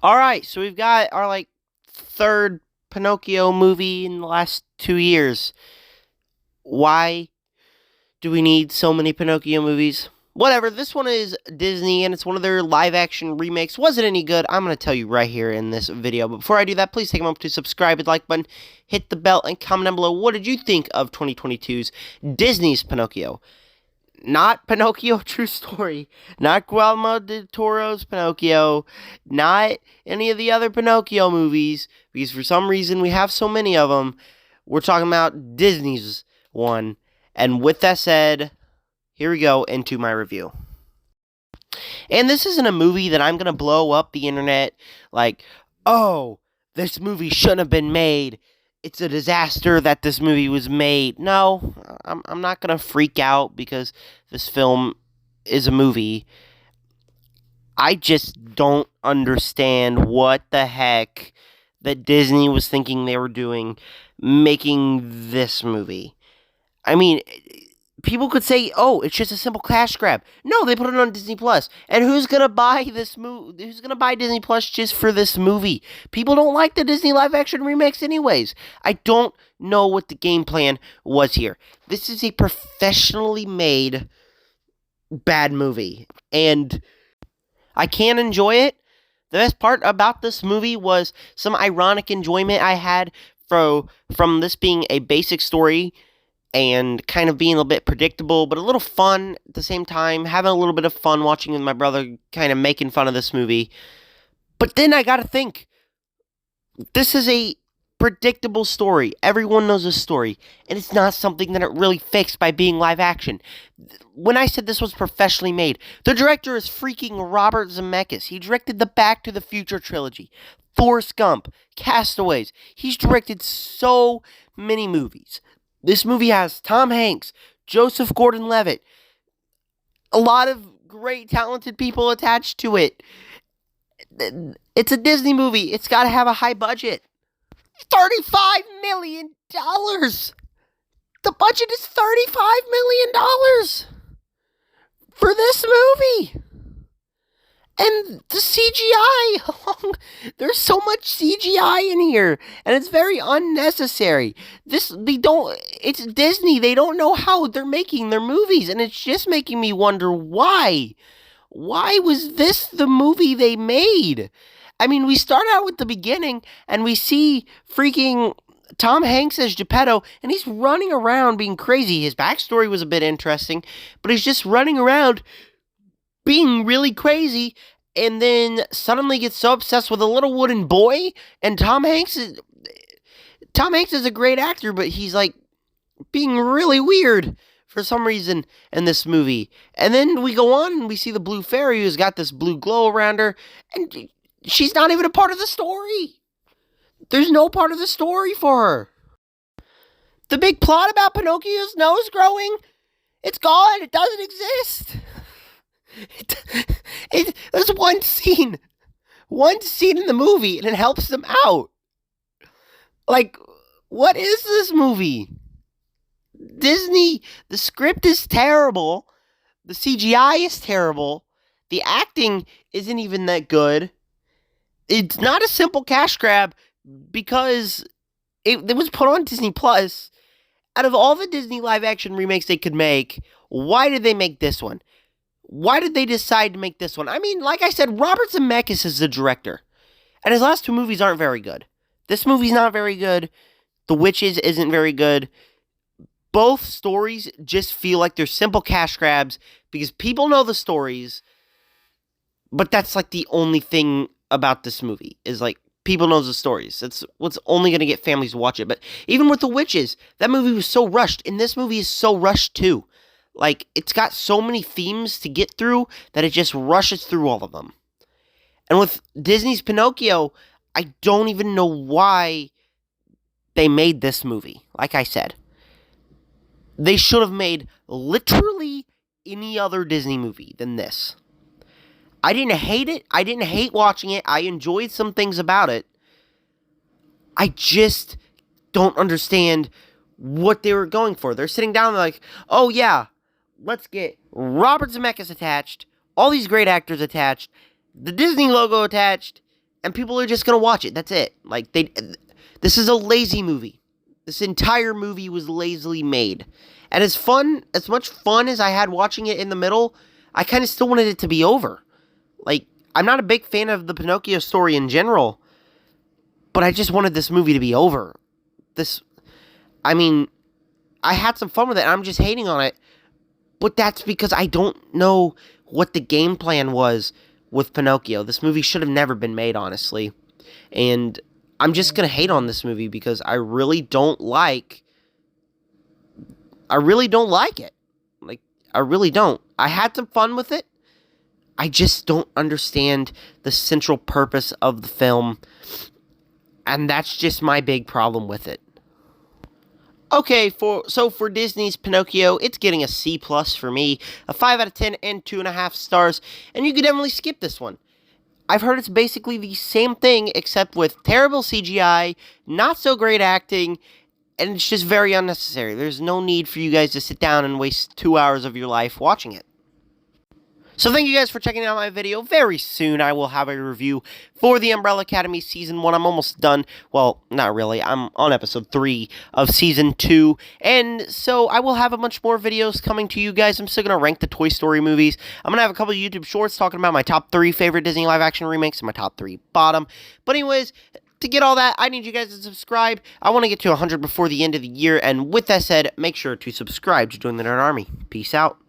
Alright, so we've got our, third Pinocchio movie in the last 2 years. Why do we need so many Pinocchio movies? Whatever, this one is Disney, and it's one of their live-action remakes. Was it any good? I'm going to tell you right here in this video. But before I do that, please take a moment to subscribe, hit the like button, hit the bell, and comment down below. What did you think of 2022's Disney's Pinocchio? Not Pinocchio True Story, not Guillermo del Toro's Pinocchio, not any of the other Pinocchio movies, because for some reason we have so many of them. We're talking about Disney's one. And with that said, here we go into my review. And this isn't a movie that I'm going to blow up the internet like, oh, this movie shouldn't have been made. It's a disaster that this movie was made. No, I'm not going to freak out because this film is a movie. I just don't understand what the heck that Disney was thinking they were doing making this movie. I mean, people could say, oh, it's just a simple cash grab. No, they put it on Disney Plus. And who's going to buy this movie? Who's going to buy Disney Plus just for this movie? People don't like the Disney live action remakes anyways. I don't know what the game plan was here. This is a professionally made bad movie. And I can enjoy it. The best part about this movie was some ironic enjoyment I had from this being a basic story and kind of being a little bit predictable, but a little fun at the same time, having a little bit of fun watching with my brother, kind of making fun of this movie. But then I gotta think, this is a predictable story. Everyone knows this story, and it's not something that it really fixed by being live action. When I said this was professionally made, the director is freaking Robert Zemeckis. He directed the Back to the Future trilogy, Forrest Gump, Castaways. He's directed so many movies. This movie has Tom Hanks, Joseph Gordon-Levitt, a lot of great, talented people attached to it. It's a Disney movie. It's got to have a high budget. $35 million! The budget is $35 million for this movie. And the CGI, there's so much CGI in here, and it's very unnecessary. It's Disney, they don't know how they're making their movies, and it's just making me wonder why. Why was this the movie they made? I mean, we start out with the beginning, and we see freaking Tom Hanks as Geppetto, and he's running around being crazy. His backstory was a bit interesting, but he's just running around being really crazy, and then suddenly gets so obsessed with a little wooden boy. And Tom Hanks is a great actor, but he's like being really weird for some reason in this movie. And then we go on and we see the blue fairy who's got this blue glow around her, and she's not even a part of the story. There's no part of the story for her. The big plot about Pinocchio's nose growing, it's gone. It doesn't exist. There's one scene in the movie, and it helps them out. Like, what is this movie? Disney, the script is terrible, the CGI is terrible, the acting isn't even that good. It's not a simple cash grab because it was put on Disney Plus. Out of all the Disney live-action remakes they could make, why did they make this one? Why did they decide to make this one? I mean, like I said, Robert Zemeckis is the director, and his last two movies aren't very good. This movie's not very good. The Witches isn't very good. Both stories just feel like they're simple cash grabs because people know the stories, but that's like the only thing about this movie is like people know the stories. That's what's only going to get families to watch it. But even with The Witches, that movie was so rushed, and this movie is so rushed too. Like, it's got so many themes to get through that it just rushes through all of them. And with Disney's Pinocchio, I don't even know why they made this movie. Like I said, they should have made literally any other Disney movie than this. I didn't hate it. I didn't hate watching it. I enjoyed some things about it. I just don't understand what they were going for. They're sitting down and they're like, oh yeah, let's get Robert Zemeckis attached, all these great actors attached, the Disney logo attached, and people are just gonna watch it. That's it. Like, this is a lazy movie. This entire movie was lazily made. And as much fun as I had watching it in the middle, I kind of still wanted it to be over. Like, I'm not a big fan of the Pinocchio story in general, but I just wanted this movie to be over. I mean, I had some fun with it, and I'm just hating on it, but that's because I don't know what the game plan was with Pinocchio. This movie should have never been made, honestly. And I'm just going to hate on this movie because I really don't like it. Like, I really don't. I had some fun with it. I just don't understand the central purpose of the film, and that's just my big problem with it. Okay, for Disney's Pinocchio, it's getting a C plus for me, a 5 out of 10 and 2.5 stars, and you could definitely skip this one. I've heard it's basically the same thing, except with terrible CGI, not so great acting, and it's just very unnecessary. There's no need for you guys to sit down and waste 2 hours of your life watching it. So thank you guys for checking out my video. Very soon I will have a review for the Umbrella Academy Season 1. I'm almost done. Well, not really. I'm on Episode 3 of Season 2. And so I will have a bunch more videos coming to you guys. I'm still going to rank the Toy Story movies. I'm going to have a couple of YouTube shorts talking about my top 3 favorite Disney live-action remakes and my top 3 bottom. But anyways, to get all that, I need you guys to subscribe. I want to get to 100 before the end of the year. And with that said, make sure to subscribe to join the Nerd Army. Peace out.